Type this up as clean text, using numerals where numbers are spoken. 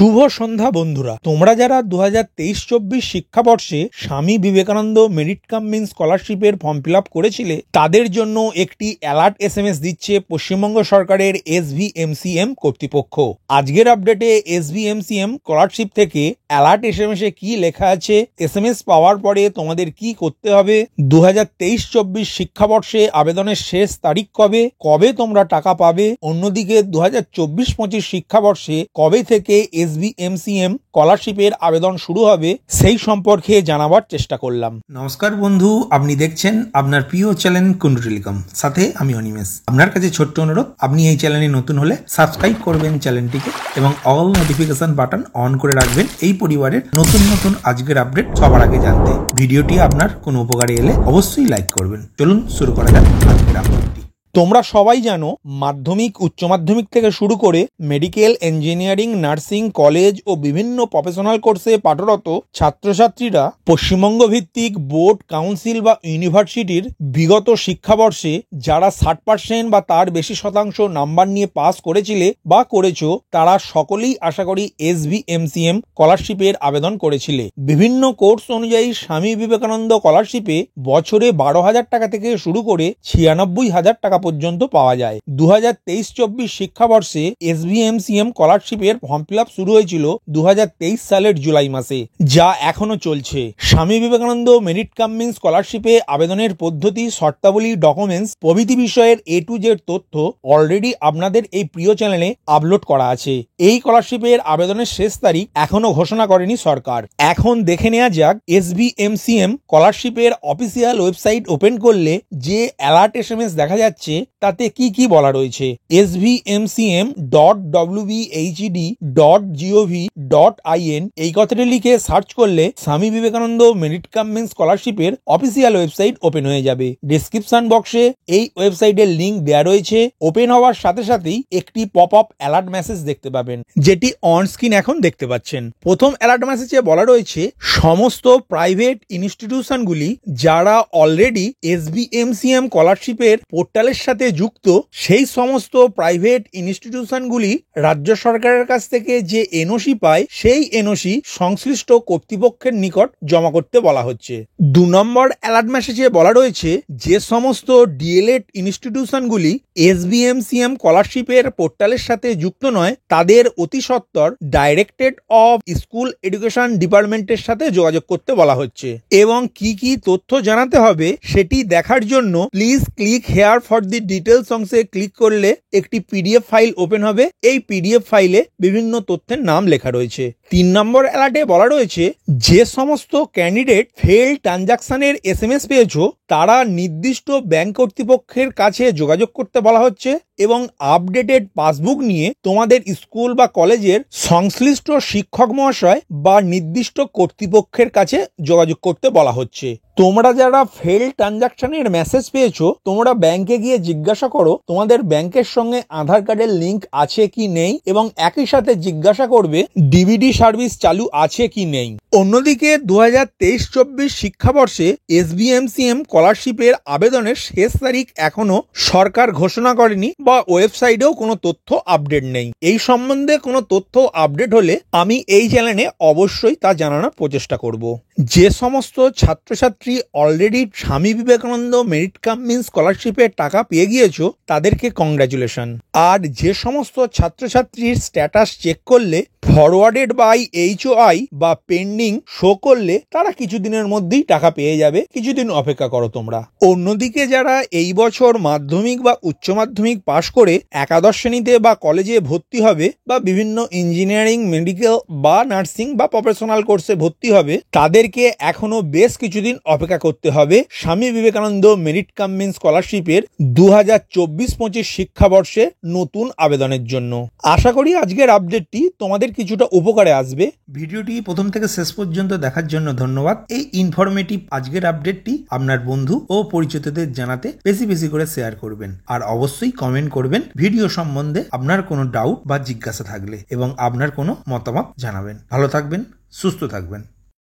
শুভ সন্ধ্যা বন্ধুরা, তোমরা যারা 2023-24 শিক্ষাবর্ষে Swami Vivekananda merit cum means স্কলারশিপের ফর্ম ফিল আপ করেছিলে, তাদের জন্য একটি অ্যালার্ট SMS দিচ্ছে পশ্চিমবঙ্গ সরকারের SVMCM কর্তৃপক্ষ। আজকের আপডেটে SVMCM স্কলারশিপ থেকে অ্যালার্ট SMS এ কি লেখা আছে, SMS পাওয়ার পরে তোমাদের কি করতে হবে, 2023-24 শিক্ষাবর্ষে আবেদনের শেষ তারিখ কবে, কবে তোমরা টাকা পাবে, অন্যদিকে 2024-25 শিক্ষাবর্ষে কবে থেকে SVMCM স্কলারশিপের আবেদন শুরু হবে সেই সম্পর্কে জানাবার চেষ্টা করলাম। নমস্কার বন্ধু, আপনি দেখছেন আপনার প্রিয় চ্যানেল কুন্ডু টেলিকম, সাথে আমি অনিমেষ। আপনার কাছে ছোট্ট অনুরোধ, আপনি এই চ্যানেলে নতুন হলে সাবস্ক্রাইব করবেন চ্যানেলটিকে এবং অল নোটিফিকেশন বাটন অন করে রাখবেন এই পরিবারের নতুন নতুন আজকের আপডেট সবার আগে জানতে। ভিডিওটি আপনার কোনো উপকারে এলে অবশ্যই লাইক করবেন। চলুন শুরু করা যাক আজকের আপডেটটি। তোমরা সবাই জানো, মাধ্যমিক, উচ্চ মাধ্যমিক থেকে শুরু করে মেডিকেল, ইঞ্জিনিয়ারিং, নার্সিং, কলেজ ও বিভিন্ন প্রফেশনাল কোর্সে পাঠরত ছাত্রছাত্রীরা পশ্চিমবঙ্গ ভিত্তিক বোর্ড, কাউন্সিল বা ইউনিভার্সিটির বিগত শিক্ষাবর্ষে যারা 60% বা তার বেশি শতাংশ নাম্বার নিয়ে পাস করেছিলে বা করেছো, তারা সকলেই আশা করি SVMCM স্কলারশিপের আবেদন করেছিলে। বিভিন্ন কোর্স অনুযায়ী স্বামী বিবেকানন্দ স্কলারশিপে বছরে 12,000 টাকা থেকে শুরু করে 96,000 টাকা পর্যন্ত পাওয়া যায়। 2023-24 শিক্ষাবর্ষে SVMCM স্কলারশিপের ফর্ম ফিল আপ শুরু হয়েছিল 2023 সালের জুলাই মাসে, যা এখনো চলছে। Swami Vivekananda merit cum means স্কলারশিপে আবেদনের পদ্ধতি, শর্তাবলী, ডকুমেন্টস প্রভৃতি বিষয়ের A to Z তথ্য অলরেডি আপনাদের এই প্রিয় চ্যানেলে আপলোড করা আছে। এই স্কলারশিপের আবেদনের শেষ তারিখ এখনো ঘোষণা করেনি সরকার। এখন দেখে নেওয়া যাক SVMCM স্কলারশিপের অফিসিয়াল ওয়েবসাইট ওপেন করলে যে অ্যালার্ট SMS দেখা যাচ্ছে তাতে কি কি বলা রয়েছে। svmcm.wbhed.gov.in এই কথাটি লিখে সার্চ করলে Swami Vivekananda merit cum means স্কলারশিপের অফিসিয়াল ওয়েবসাইট ওপেন হয়ে যাবে। ডেসক্রিপশন বক্সে এই ওয়েবসাইটের লিংক দেওয়া রয়েছে। ওপেন হওয়ার সাথে সাথেই একটি পপ আপ অ্যালার্ট মেসেজ দেখতে পাবেন, যেটি অন স্ক্রিন এখন দেখতে পাচ্ছেন। প্রথম অ্যালার্ট মেসেজে বলা রয়েছে, সমস্ত প্রাইভেট ইনস্টিটিউশনগুলি যারা অলরেডি SVMCM স্কলারশিপের পোর্টালের সাথে যুক্ত, সেই সমস্ত প্রাইভেট ইনস্টিটিউশনগুলি রাজ্য সরকারের কাছ থেকে যে NOC পায়, সেই NOC সংশ্লিষ্ট কর্তৃপক্ষের নিকট জমা করতে বলা হচ্ছে। 2 নম্বর অ্যালার্ট মেসেজে বলা রয়েছে, যে সমস্ত DLED ইনস্টিটিউশনগুলি SVMCM স্কলারশিপের পোর্টালের সাথে যুক্ত নয়, তাদের অতি সত্বর ডাইরেক্টরেট অফ স্কুল এডুকেশন ডিপার্টমেন্টের সাথে যোগাযোগ করতে বলা হচ্ছে। এবং কি কি তথ্য জানাতে হবে সেটি দেখার জন্য please click here for the details অংশে ক্লিক করলে একটি PDF ফাইল ওপেন হবে। এই PDF ফাইলে বিভিন্ন তথ্যের নাম লেখা রয়েছে। 3 নম্বর অ্যালার্টে বলা রয়েছে, যে সমস্ত ক্যান্ডিডেট ফেল ট্রানজাকশনের SMS পেয়েছো, তারা নির্দিষ্ট ব্যাংক কর্তৃপক্ষের কাছে যোগাযোগ করতে বলা হচ্ছে এবং আপডেটেড পাসবুক নিয়ে তোমাদের স্কুল বা কলেজের সংশ্লিষ্ট শিক্ষক মহাশয় বা নির্দিষ্ট কর্তৃপক্ষের কাছে যোগাযোগ করতে বলা হচ্ছে। তোমরা যারা ফেল ট্রানজাকশনের মেসেজ পেয়েছো, তোমরা ব্যাংকে গিয়ে জিজ্ঞাসা করো তোমাদের ব্যাংকের সঙ্গে আধার কার্ডের লিংক আছে কি নেই, এবং একই সাথে জিজ্ঞাসা করবে DVD সার্ভিস চালু আছে কি নেই। অন্যদিকে 2023-24 শিক্ষাবর্ষে SVMCM স্কলারশিপের আবেদনের শেষ তারিখ এখনো সরকার ঘোষণা করেনি বা ওয়েবসাইটেও কোনো তথ্য আপডেট নেই। এই সম্বন্ধে কোনো তথ্য আপডেট হলে আমি এই চ্যানেলে অবশ্যই তা জানানোর প্রচেষ্টা করব। যে সমস্ত ছাত্রছাত্রী already Swami Vivekananda merit cum means স্কলারশিপের টাকা পেয়ে গিয়েছো, তাদেরকে কংগ্রাচুলেশন। আর যে সমস্ত ছাত্রছাত্রীর স্ট্যাটাস চেক করলে ফরওয়ার্ডেড বাই HOI বা পেন্ডিং শো করলে, তারা কিছুদিনের মধ্যেই টাকা পেয়ে যাবে। কিছুদিন অপেক্ষা করো তোমরা। অন্যদিকে যারা এই বছর মাধ্যমিক বা উচ্চ মাধ্যমিক পাশ করে একাদশ শ্রেণীতে বা কলেজে ভর্তি হবে বা বিভিন্ন ইঞ্জিনিয়ারিং, মেডিকেল বা নার্সিং বা প্রফেশনাল কোর্সে ভর্তি হবে, তাদেরকে এখনো বেশ কিছুদিন অপেক্ষা করতে হবে Swami Vivekananda merit cum means স্কলারশিপের 2024-25 শিক্ষাবর্ষে নতুন আবেদনের জন্য। আশা করি আজকের আপডেটটি তোমাদের কিছুটা উপকারে আসবে। ভিডিওটি প্রথম থেকে শেষ পর্যন্ত দেখার জন্য ধন্যবাদ। এই ইনফরমেটিভ আজকের আপডেটটি আপনার বন্ধু ও পরিচিতদের জানাতে বেশি বেশি করে শেয়ার করবেন, আর অবশ্যই কমেন্ট করবেন ভিডিও সম্বন্ধে আপনার কোনো ডাউট বা জিজ্ঞাসা থাকলে, এবং আপনার কোনো মতামত জানাবেন। ভালো থাকবেন, সুস্থ থাকবেন।